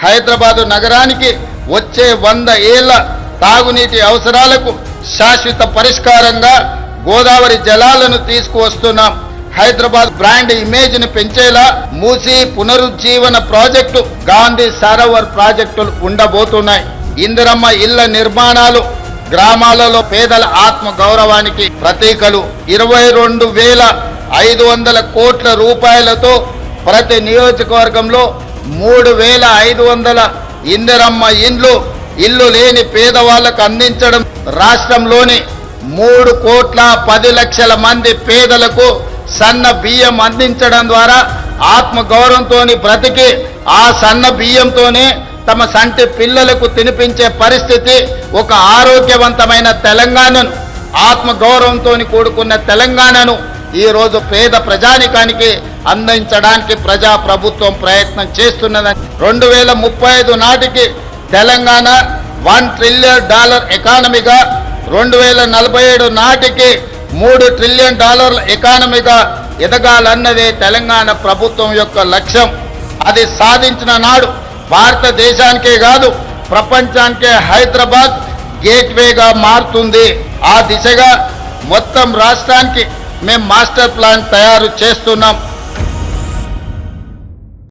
హైదరాబాదు నగరానికి వచ్చే 100 ఏళ్ల తాగునీటి అవసరాలకు శాశ్వత పరిష్కారంగా గోదావరి జలాలను తీసుకువస్తున్నాం. హైదరాబాద్ బ్రాండ్ ఇమేజ్ ని పెంచేలా మూసీ పునరుజ్జీవన ప్రాజెక్టు, గాంధీ సరోవర్ ప్రాజెక్టులు ఉండబోతున్నాయి. ఇందిరమ్మ ఇళ్ల నిర్మాణాలు గ్రామాలలో పేదల ఆత్మ గౌరవానికి ప్రతీకలు. 22,500 కోట్ల రూపాయలతో ప్రతి నియోజకవర్గంలో 3,500 ఇందిరమ్మ ఇల్లు లేని పేదవాళ్లకు అందించడం, రాష్ట్రంలోని 3,10,00,000 మంది పేదలకు సన్న బియ్యం అందించడం ద్వారా ఆత్మ గౌరవంతో బ్రతికి ఆ సన్న బియ్యంతోనే తమ సంటి పిల్లలకు తినిపించే పరిస్థితి, ఒక ఆరోగ్యవంతమైన తెలంగాణను, ఆత్మ గౌరవంతో కూడుకున్న తెలంగాణను ఈరోజు పేద ప్రజానికానికి అందించడానికి ప్రజా ప్రభుత్వం ప్రయత్నం చేస్తున్నదని, 2035 నాటికి తెలంగాణ $1 ట్రిలియన్ ఎకానమీగా, 2047 నాటికి $3 ట్రిలియన్ ఎకానమీగా ఎదగాలన్నదే తెలంగాణ ప్రభుత్వం యొక్క లక్ష్యం. అది సాధించిన నాడు భారతదేశానికే కాదు ప్రపంచానికే హైదరాబాద్ గేట్వేగా మారుతుంది. ఆ దిశగా మొత్తం రాష్ట్రానికి మేము మాస్టర్ ప్లాన్ తయారు చేస్తున్నాం.